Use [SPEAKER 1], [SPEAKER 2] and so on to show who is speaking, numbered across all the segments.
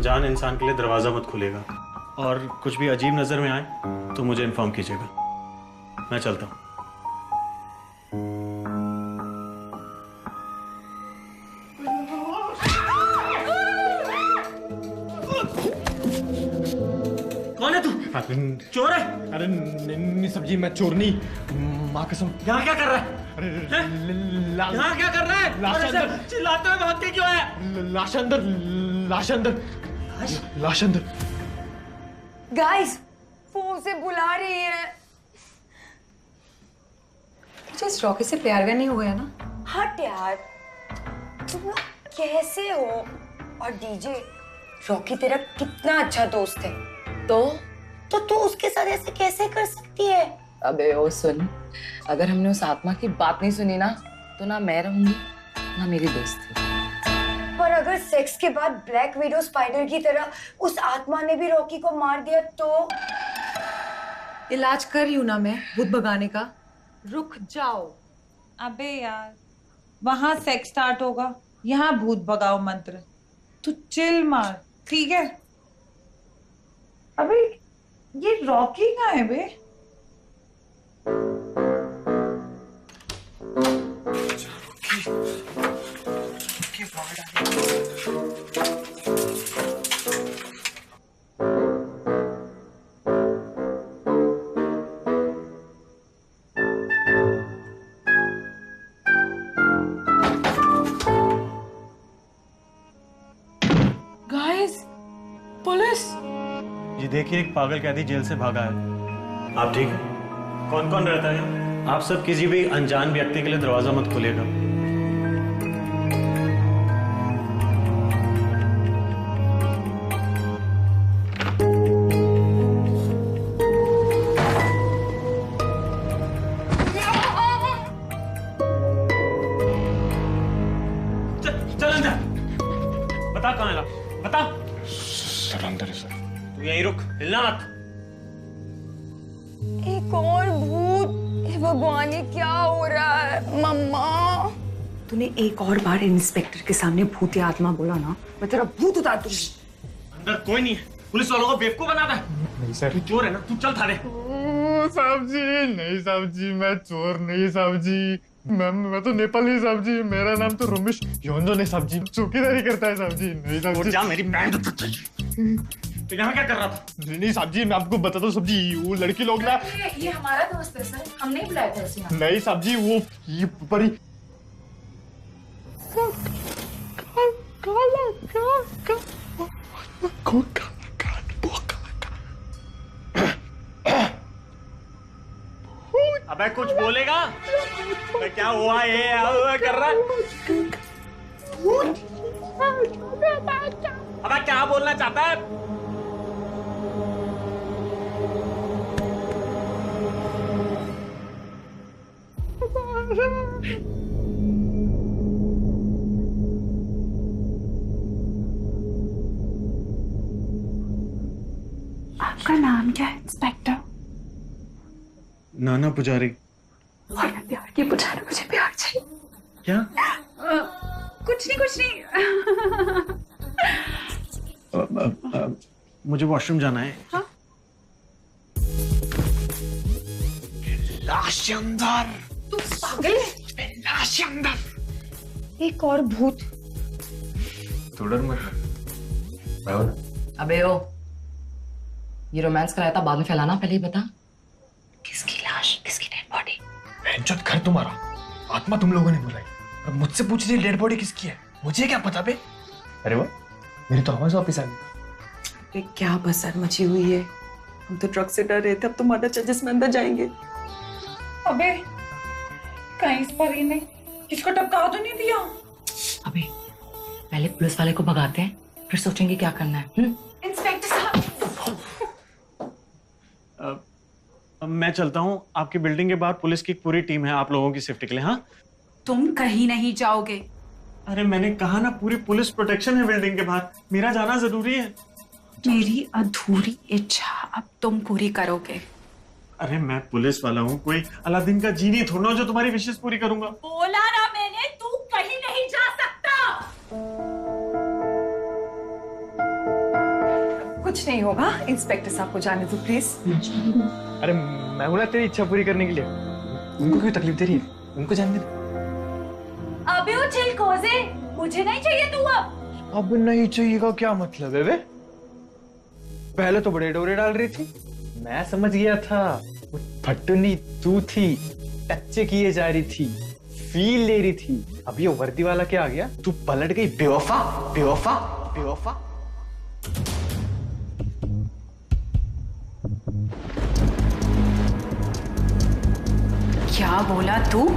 [SPEAKER 1] अनजान इंसान के लिए दरवाजा मत खुलेगा, और कुछ भी अजीब नजर में आए तो मुझे इन्फॉर्म कीजिएगा। मैं चलता हूँ।
[SPEAKER 2] कौन है तू? चोर है?
[SPEAKER 3] अरे नहीं सब्जी, मैं चोर नहीं, माँ कसम।
[SPEAKER 2] यहाँ क्या कर रहा है?
[SPEAKER 3] अरे
[SPEAKER 2] यहाँ क्या कर रहा है?
[SPEAKER 3] लाश
[SPEAKER 2] अरे
[SPEAKER 3] अंदर।
[SPEAKER 2] चिल्लाते हुए भागते क्यों है?
[SPEAKER 3] लाश अंदर, लाश अंदर, लाश अंदर।
[SPEAKER 4] गाइस, वो उसे बुला रही है। मुझे इस रॉकी से प्यार का नहीं हो गया ना? हट यार, तुम लोग कैसे हो? और डीजे, रॉकी तेरा कितना अच्छा दोस्त है। तो तू उसके साथ ऐसे कैसे कर सकती है?
[SPEAKER 5] अबे ओ सुन, अगर हमने उस आत्मा की बात नहीं सुनी ना, तो ना मैं रहूंगी ना मेरी दोस्ती।
[SPEAKER 4] पर अगर सेक्स के बाद ब्लैक विडो स्पाइडर की तरह उस आत्मा ने भी रॉकी को मार दिया तो? इलाज कर रही हूं ना मैं भूत भगाने का। रुक जाओ।
[SPEAKER 6] अबे यार, वहां सेक्स स्टार्ट होगा, यहाँ भूत भगाओ मंत्र। तू चिल मार, ठीक है? अबे ये रॉकी कहाँ है बे? Guys, police!
[SPEAKER 1] ये देखिए, एक पागल कैदी जेल से भागा है। आप ठीक हैं? कौन कौन रहता है? आप सब किसी भी अनजान व्यक्ति के लिए दरवाजा मत खोलिएगा।
[SPEAKER 2] चल अंदर।
[SPEAKER 1] बता कहाँ है? बता।
[SPEAKER 3] सर अंदर है सर।
[SPEAKER 1] तू यहीं रुक, हिलना मत।
[SPEAKER 4] एक और भूत। हे भगवान, ये क्या हो रहा है? मम्मा, तूने एक और बार इंस्पेक्टर के सामने भूत या आत्मा बोला ना, मैं तेरा भूत उतार दूंगी।
[SPEAKER 1] अंदर कोई नहीं है। पुलिस वालों को बेवकूफ बनाता है।
[SPEAKER 3] नहीं सर।
[SPEAKER 1] तू चोर है ना? तू चल थाने।
[SPEAKER 3] साहब जी, नहीं साहब जी, मैं चोर नहीं साहब जी। मैं तो नेपाली साहब जी। मेरा नाम तो रमेश योंजो ने साहब जी। चौकीदारी करता है साहब जी। नहीं साहब जी।
[SPEAKER 1] जा मेरी बैंड। तो यहाँ क्या कर रहा था?
[SPEAKER 3] नहीं साहब जी, मैं आपको बताता हूँ साहब जी, वो लड़की लोग ना।
[SPEAKER 5] ये हमारा दोस्त है सर, हम नहीं बुलाए थे उसे।
[SPEAKER 3] नहीं साहब जी, वो ये परी
[SPEAKER 1] अबे कुछ बोलेगा? अबे क्या हुआ? ये हुआ कर रहा है? अबे क्या बोलना चाहता है?
[SPEAKER 7] आपका नाम क्या है इंस्पेक्टर?
[SPEAKER 1] नाना पुजारी।
[SPEAKER 7] प्यार की पुजारी, मुझे प्यार चाहिए।
[SPEAKER 1] क्या?
[SPEAKER 7] कुछ नहीं।
[SPEAKER 1] मुझे वॉशरूम जाना है।
[SPEAKER 7] हाँ?
[SPEAKER 3] लाश अंदर।
[SPEAKER 7] तू पागल है?
[SPEAKER 3] लाश अंदर।
[SPEAKER 7] एक और भूत।
[SPEAKER 3] तू डर मत।
[SPEAKER 5] अबे ओ, ये रोमांस कराया था, बाद में फैलाना, पहले ही बता। किसकी लाश, किसकी डेड बॉडी?
[SPEAKER 3] बेंचोद घर तुम्हारा, आत्मा तुम लोगों ने बुलाई। अब मुझसे पूछ रही डेड बॉडी किसकी है? मुझे क्या पता बे? अरे वाह, मेरी तो आवाज वापिस आ गई।
[SPEAKER 4] क्या बसर मची हुई है। हम तो ट्रक से डर रहे थे, अब तो मर्डर चार्जेस में अंदर जाएंगे।
[SPEAKER 6] अबे कहीं इस पर ने इसको टपका तो नहीं दिया?
[SPEAKER 5] अबे पहले पुलिस वाले को भगाते हैं, फिर सोचेंगे क्या करना है।
[SPEAKER 7] इंस्पेक्टर साहब,
[SPEAKER 1] मैं चलता हूँ। आपकी बिल्डिंग के बाहर पुलिस की पूरी टीम है आप लोगों की सेफ्टी के लिए। हाँ,
[SPEAKER 7] तुम कहीं नहीं जाओगे।
[SPEAKER 1] अरे मैंने कहा ना, पूरी पुलिस प्रोटेक्शन है बिल्डिंग के बाहर। मेरा जाना जरूरी है।
[SPEAKER 7] मेरी अधूरी इच्छा अब तुम पूरी करोगे।
[SPEAKER 1] अरे मैं पुलिस वाला हूँ, कोई अलादीन का जीनी थोड़ा ना जो तुम्हारी विशेष पूरी करूंगा।
[SPEAKER 7] बोला ना मैंने, तू कहीं नहीं जा सकता।
[SPEAKER 4] कुछ नहीं होगा, इंस्पेक्टर साहब को जाने दो प्लीज।
[SPEAKER 3] अरे मैं हूं ना तेरी इच्छा पूरी करने के लिए। उनको क्यों तकलीफ दे रही है? उनको जाने दे।
[SPEAKER 8] अबे वो चिलकोजे, मुझे नहीं चाहिए तू अब
[SPEAKER 3] नहीं चाहिए का क्या मतलब है बे? पहले तो बड़े डोरे डाल रही थी, मैं समझ गया था वो फटुनी तू थी, टच किए जा रही थी, फील ले रही थी। अब ये वर्दी वाला क्या आ गया? तू पलट गई बेवफा बेवफा बेवफा।
[SPEAKER 7] क्या बोला तू?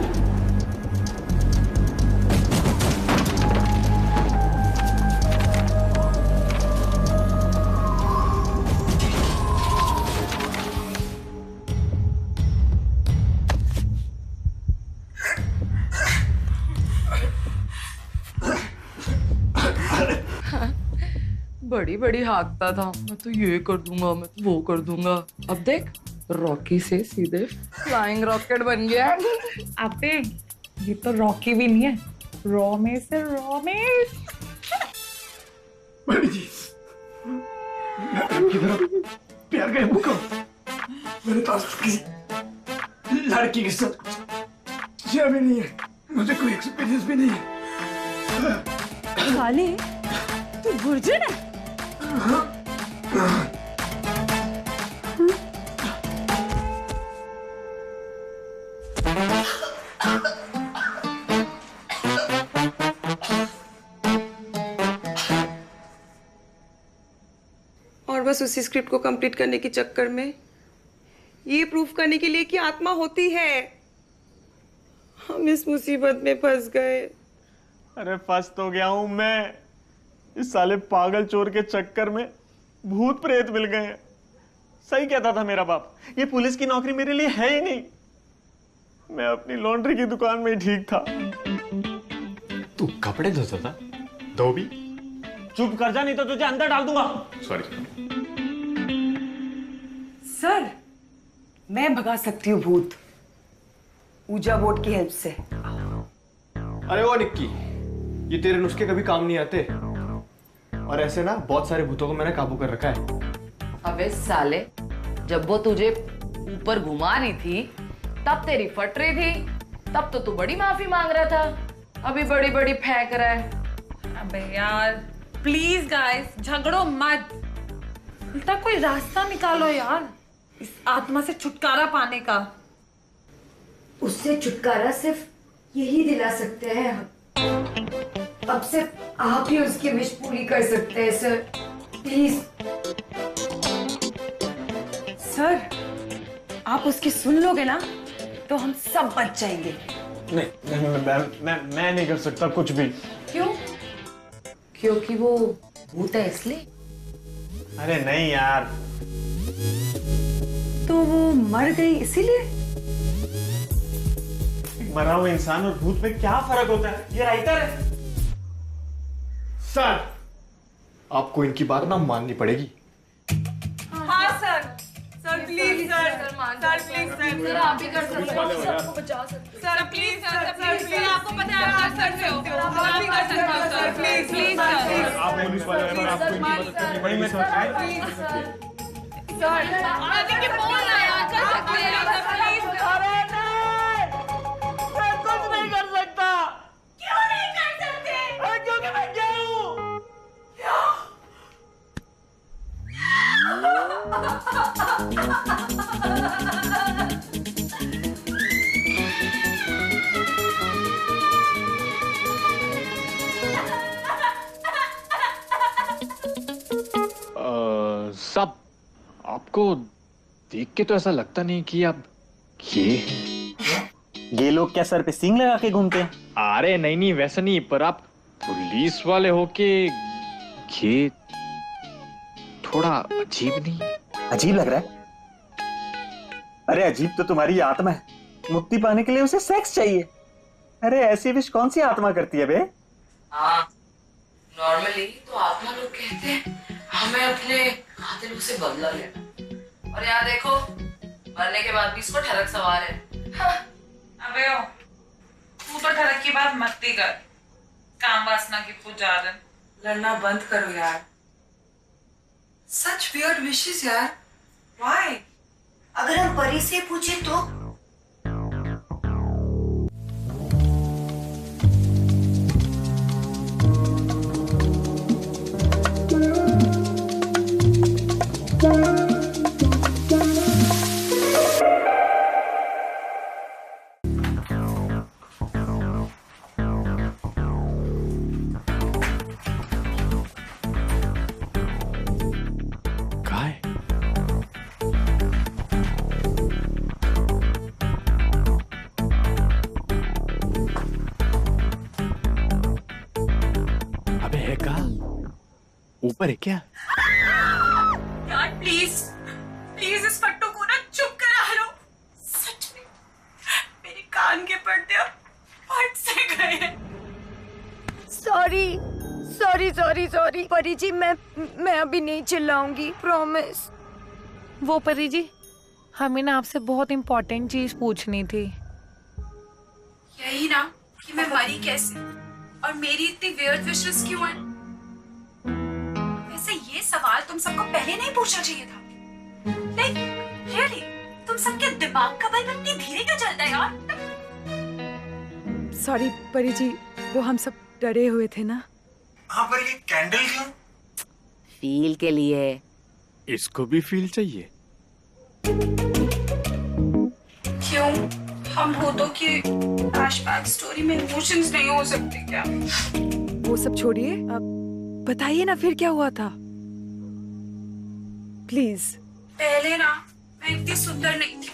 [SPEAKER 5] बड़ी बड़ी हाँकता था, मैं तो ये कर दूंगा, मैं तो वो कर दूंगा। अब देख, रॉकी से सीधे फ्लाइंग रॉकेट बन गया।
[SPEAKER 6] अबे ये तो रॉकी भी नहीं है, रोमेश है, रोमेश।
[SPEAKER 2] प्यार का मुझको मेरे पास किसी लड़की के साथ किया भी नहीं है, मुझे कोई एक्सपीरियंस भी नहीं है।
[SPEAKER 8] साले तू वर्जिन है?
[SPEAKER 4] और बस उसी स्क्रिप्ट को कंप्लीट करने के चक्कर में, ये प्रूफ करने के लिए कि आत्मा होती है, हम इस मुसीबत में फंस गए।
[SPEAKER 3] अरे फंस तो गया हूं मैं, इस साले पागल चोर के चक्कर में भूत प्रेत मिल गए हैं। सही कहता था मेरा बाप, ये पुलिस की नौकरी मेरे लिए है ही नहीं। मैं अपनी लॉन्ड्री की दुकान में ही ठीक था।
[SPEAKER 1] तू कपड़े धोता था? धोबी? चुप कर जा, नहीं तो तुझे अंदर डाल दूंगा।
[SPEAKER 3] सॉरी
[SPEAKER 4] सर, मैं भगा सकती हूँ भूत, ऊजा बोर्ड की हेल्प से।
[SPEAKER 3] अरे वो निक्की, ये तेरे नुस्खे कभी काम नहीं आते। और ऐसे ना बहुत सारे भूतों को मैंने काबू कर रखा है।
[SPEAKER 5] अबे साले, जब वो तुझे ऊपर घुमा रही थी तब तेरी फट रही थी, तब तो तू बड़ी माफी मांग रहा था, अभी बड़ी बड़ी फेंक रहा है।
[SPEAKER 6] अबे यार प्लीज गाइस, झगड़ो मत, उल्टा कोई रास्ता निकालो यार इस आत्मा से छुटकारा पाने का।
[SPEAKER 4] उससे छुटकारा सिर्फ यही दिला सकते हैं हम। अब सिर्फ आप ही उसकी विश पूरी कर सकते हैं सर, प्लीज। सर, आप उसकी सुन लोगे ना तो हम सब बच जाएंगे।
[SPEAKER 3] मैं नहीं कर सकता कुछ भी।
[SPEAKER 5] क्यों? क्योंकि वो भूत है इसलिए?
[SPEAKER 3] अरे नहीं यार।
[SPEAKER 4] तो वो मर गई इसीलिए?
[SPEAKER 3] मरा हुआ इंसान और भूत में क्या फर्क होता है? ये राइटर है। सर, आपको इनकी बात ना माननी पड़ेगी।
[SPEAKER 6] हाँ sir, sir please sir, sir please sir,
[SPEAKER 5] आप भी कर सकते हो, सबको बचा सकते हो।
[SPEAKER 6] सर प्लीज सर, प्लीज, आपको पता है आप कर सकते हो, आप भी कर सकते हो सर, प्लीज प्लीज सर।
[SPEAKER 3] आप पुलिस वाले हैं, आपको इनकी मदद करनी पड़ेगी।
[SPEAKER 6] प्लीज सर, आगे के फोन आया, कर सकते हैं सर, प्लीज।
[SPEAKER 3] मैं कुछ नहीं कर सकता।
[SPEAKER 8] क्यों नहीं कर सकते?
[SPEAKER 3] क्योंकि मैं क्या हूँ?
[SPEAKER 9] सब आपको देख के तो ऐसा लगता नहीं कि आप
[SPEAKER 1] ये लोग क्या सर पे सींग लगा के घूमते हैं?
[SPEAKER 9] अरे नहीं नहीं वैसा नहीं, पर आप पुलिस वाले होके ये थोड़ा अजीब नहीं?
[SPEAKER 1] अजीब लग रहा है? अरे अजीब तो तुम्हारी आत्मा है, मुक्ति पाने के लिए उसे सेक्स चाहिए। अरे ऐसी विश कौन सी आत्मा करती है बे?
[SPEAKER 5] हाँ, नॉर्मली तो आत्मा लोग कहते हैं हमें अपने कातिलों से बदला लेना, और यहाँ देखो मरने के बाद भी इसको ठरक सवार है। हाँ।
[SPEAKER 6] अबे ओ, तू तो ठरक की बात मत ही कर, काम वासना की पुजारन।
[SPEAKER 4] लड़ना बंद करो यार,
[SPEAKER 5] Such weird wishes यार. Why?
[SPEAKER 4] अगर हम परी से पूछे तो?
[SPEAKER 3] कहाँ है? अबे है कहाँ? ऊपर है क्या?
[SPEAKER 8] यार प्लीज प्लीज इस फट्टू को ना चुप करा लो। सच में मेरे कान के पर्दे अब फट से गए हैं।
[SPEAKER 4] सॉरी सॉरी सॉरी सॉरी परी जी, मैं अभी नहीं चिल्लाऊंगी, प्रॉमिस।
[SPEAKER 6] वो परी जी, हमें ना आपसे बहुत इम्पोर्टेंट चीज पूछनी थी।
[SPEAKER 8] यही ना कि मैं मरी कैसे और मेरी इतनी वियर्ड विशेस क्यों हैं? वैसे ये सवाल तुम सबको पहले नहीं पूछना चाहिए था। नहीं रियली, तुम सबके दिमाग का बल्ब इतनी धीरे क्यों चलता है यार?
[SPEAKER 7] सॉरी परी जी, वो हम सब डरे हुए थे ना।
[SPEAKER 2] हाँ पर ये कैंडल क्यों?
[SPEAKER 5] फील के लिए।
[SPEAKER 3] इसको भी फील चाहिए।
[SPEAKER 8] क्यों? हम भूतों की फ्लैशबैक स्टोरी में इमोशंस नहीं हो सकते क्या?
[SPEAKER 7] वो सब छोड़िए, अब बताइए ना फिर क्या हुआ था, प्लीज।
[SPEAKER 8] पहले ना मैं इतनी सुंदर नहीं थी।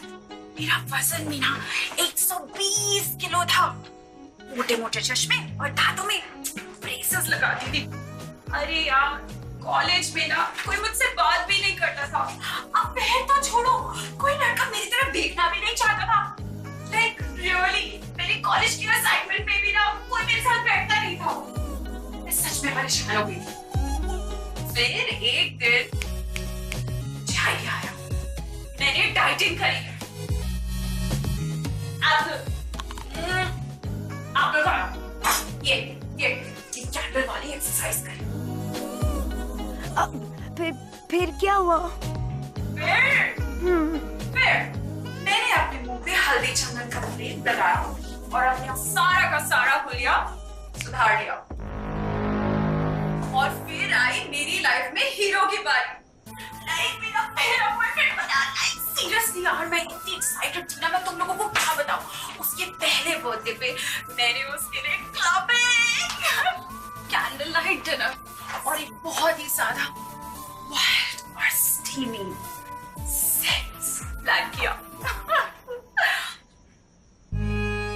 [SPEAKER 8] मेरा वजन भी ना 120 किलो था। मोटे मोटे चश्मे और दांतों में ब्रेसेस लगाती थी। अरे यार कॉलेज में ना कोई मुझसे बात भी नहीं करता था। अब पैर तो छोड़ो, कोई लड़का मेरी तरफ देखना भी नहीं चाहता था। लाइक रियली मेरी कॉलेज की असाइनमेंट में भी ना कोई मेरे साथ बैठता नहीं था। मैं सच में परेशान हो गई थी। फिर एक दिन आइडिया आया, मैंने डाइटिंग करी। आप लोग आओ, ये कैंडल वाली एक्सरसाइज करें।
[SPEAKER 4] फिर क्या हुआ?
[SPEAKER 8] फिर मैंने अपने मुंह पे हल्दी चंदन का लेप लगाया और अपना सारा का सारा हुलिया सुधार लिया। और फिर आई मेरी लाइफ में हीरो की बारी। लाइक मेरा पहला बॉयफ्रेंड बना। लाइक सीरियसली यार मैं इतनी एक्साइटेड थी ना, मैं तुम लोगों को क्या बताऊं। उसके पहले बर्थडे पे मैंने उसके लिए क्लबिंग, कैंडल लाइट डिनर और एक बहुत ही सादा वाइल्ड और स्टीमी सेक्स प्लान किया।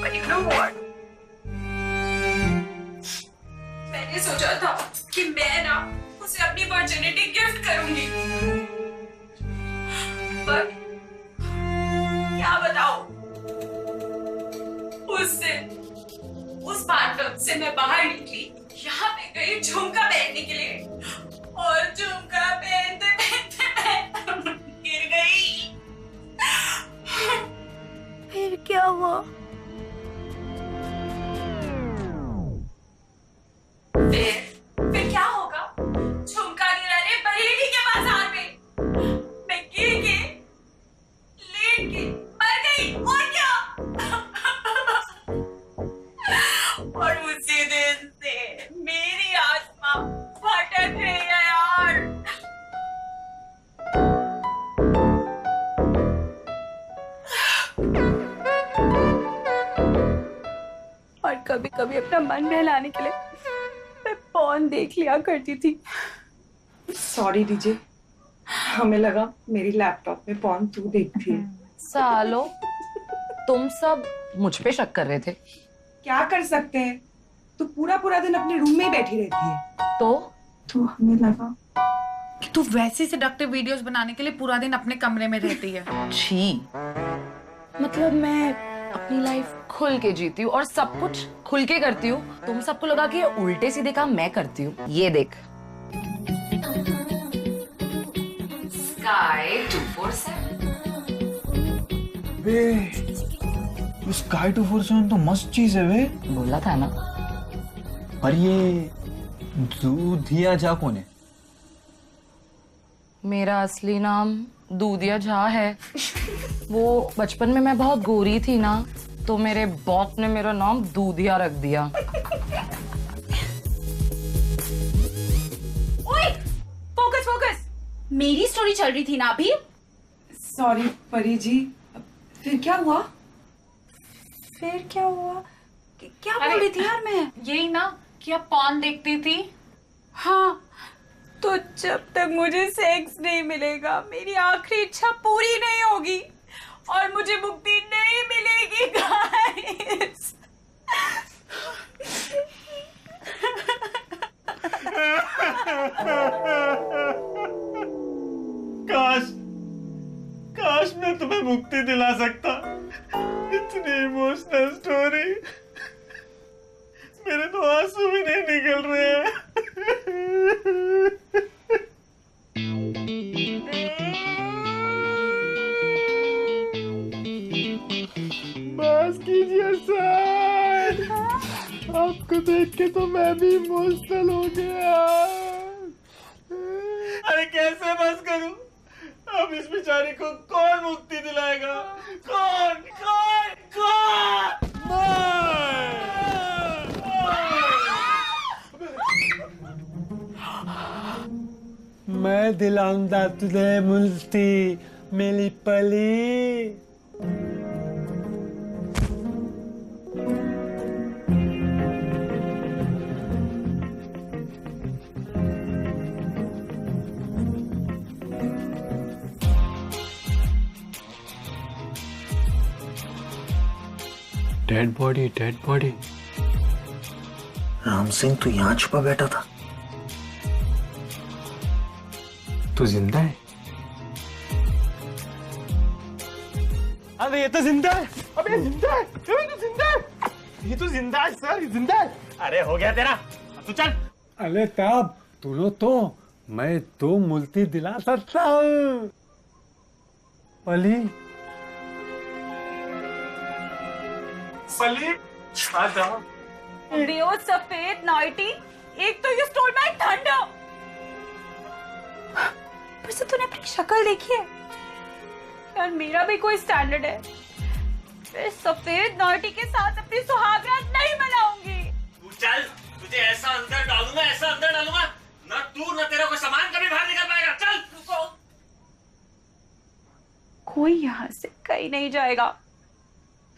[SPEAKER 8] But you know what? मैंने सोचा था कि मैं ना उसे अपनी वर्जिनिटी गिफ्ट करूंगी। पर क्या बताऊं, उस बाथटब से मैं बाहर निकली, यहाँ पे गई झुमका पहनने के लिए और झुमका पहनते पहनते गिर गई।
[SPEAKER 4] फिर क्या हुआ?
[SPEAKER 8] फिर क्या होगा? झुमका गिरा रे बरेली के बाजार में। मैं गिर के लेट के मर गई और क्या? और उसी दिन से मेरी आत्मा भटक रही है यार। और कभी कभी अपना मन बहलाने के लिए मैं पॉर्न देख लिया करती थी।
[SPEAKER 7] सॉरी डीजे, हमें लगा मेरी लैपटॉप में पॉर्न तू देखती है।
[SPEAKER 5] सालो तुम सब मुझ पे शक कर रहे थे।
[SPEAKER 7] क्या कर सकते हैं, तू पूरा पूरा दिन अपने रूम में ही बैठी रहती है।
[SPEAKER 8] तो
[SPEAKER 7] हमें लगा
[SPEAKER 6] कि तू वैसी सेडक्टिव वीडियोस बनाने के लिए पूरा दिन अपने कमरे में रहती है।
[SPEAKER 5] छी, मतलब मैं अपनी लाइफ खुल के जीती हूँ और सब कुछ खुल के करती हूँ। तुम सबको लगा कि ये उल्टे सीधे काम मैं करती हूँ। ये देख, Sky 247।
[SPEAKER 3] स्काई 247 तो मस्त चीज है वे।
[SPEAKER 5] बोला था ना।
[SPEAKER 3] पर ये दूधिया जा कौन है?
[SPEAKER 5] मेरा असली नाम दूधिया झा है। वो बचपन में मैं बहुत गोरी थी ना, तो मेरे बाप ने मेरा नाम दूधिया रख दिया।
[SPEAKER 8] ओए, फोकस फोकस। मेरी स्टोरी चल रही थी ना अभी।
[SPEAKER 7] सॉरी परी जी, फिर क्या हुआ?
[SPEAKER 8] फिर क्या हुआ? क्या बोल रही थी यार मैं?
[SPEAKER 6] यही ना कि आप पॉर्न देखती थी।
[SPEAKER 8] हाँ, तो जब तक मुझे सेक्स नहीं मिलेगा मेरी आखिरी इच्छा पूरी नहीं होगी और मुझे मुक्ति नहीं मिलेगी गाइस।
[SPEAKER 1] काश मैं तुम्हें मुक्ति दिला सकता। इतनी इमोशनल स्टोरी, मेरे तो आंसू भी नहीं निकल रहे हैं।
[SPEAKER 3] बस कीजिए सर, आपको देख के तो मैं भी इमोशनल हो गया।
[SPEAKER 1] अरे कैसे बस करूं? अब इस बेचारी को कौन मुक्ति दिलाएगा? कौन कौन कौन?
[SPEAKER 3] मैं दिलाऊंगा तुझे मुक्ति मेरी पली। Dead body, dead body.
[SPEAKER 2] Ram Singh तू यहाँ छुपा बैठा था?
[SPEAKER 3] तू जिंदा है? अरे ये तो जिंदा है। अबे जिंदा है, ये तो जिंदा है, ये तो जिंदा है सर, ये जिंदा है।
[SPEAKER 1] अरे हो गया तेरा, अब तू चल।
[SPEAKER 3] अरे तब तू तो मैं तो मुक्ति दिला सकता हूँ। पली पली आ जाओ।
[SPEAKER 8] रियो सफेद नाइटी, एक तो यू स्टोल माय थंडर। पर से तूने अपनी शक्ल देखी है यार, मेरा भी कोई स्टैंडर्ड है। मैं सफेद नाइटी के साथ अपनी सुहागरात नहीं मनाऊंगी।
[SPEAKER 1] तू चल, तुझे ऐसा अंदर डालूंगा, ऐसा अंदर डालूंगा, ना तू ना तेरा कोई सामान कभी बाहर निकल पाएगा। चल रुको।
[SPEAKER 8] कोई यहाँ से कहीं नहीं जाएगा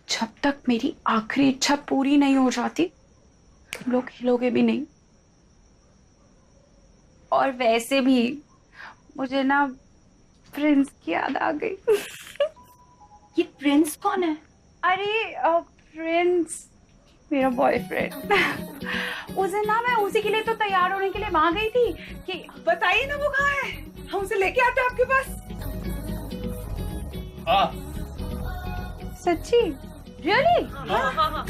[SPEAKER 8] जब तक मेरी आखिरी इच्छा पूरी नहीं हो जाती। तुम लोग हिलोगे भी नहीं। और वैसे भी मुझे ना प्रिंस की याद आ गई। ये प्रिंस कौन है? अरे प्रिंस मेरा बॉयफ्रेंड। उस दिन ना मैं उसी के लिए तो तैयार होने के लिए वहां गई थी कि बताइए ना वो कहाँ है, हम उसे लेके आते हैं आपके पास। सच्ची? रियली?
[SPEAKER 6] हाँ।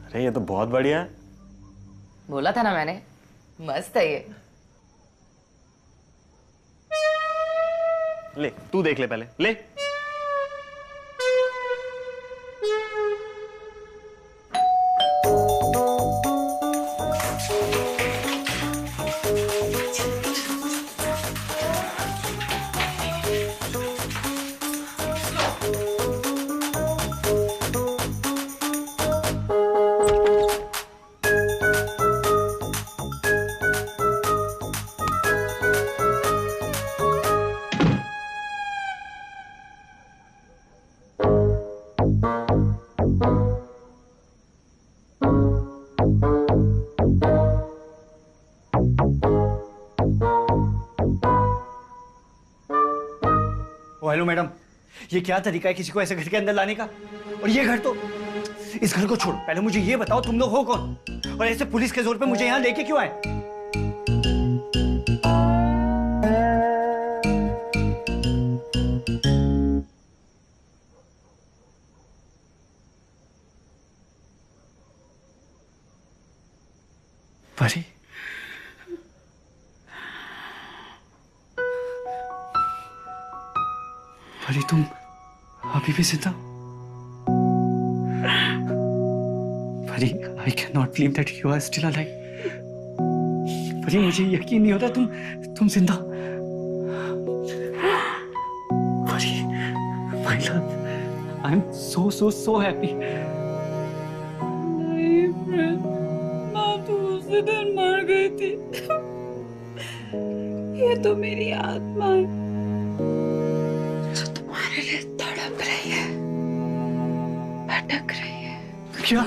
[SPEAKER 1] अरे ये तो बहुत बढ़िया है।
[SPEAKER 5] बोला था ना मैंने, मस्त है ये।
[SPEAKER 1] ले तू देख ले पहले, ले।
[SPEAKER 10] हेलो मैडम, ये क्या तरीका है किसी को ऐसे घर के अंदर लाने का? और ये घर तो, इस घर को छोड़ो, पहले मुझे ये बताओ तुम लोग हो कौन और ऐसे पुलिस के जोर पे मुझे यहाँ लेके क्यों आए? परी, परी तुम अभी भी जिंदा? परी, I cannot believe that you are still alive. परी, मुझे यकीन नहीं होता तुम जिंदा। परी, my love, I'm so happy.
[SPEAKER 7] माँ तो उसी दिन मर गई थी। ये तो मेरी आत्मा है जो तुम्हारे लिए तड़प रही है, भटक रही है।
[SPEAKER 10] क्या?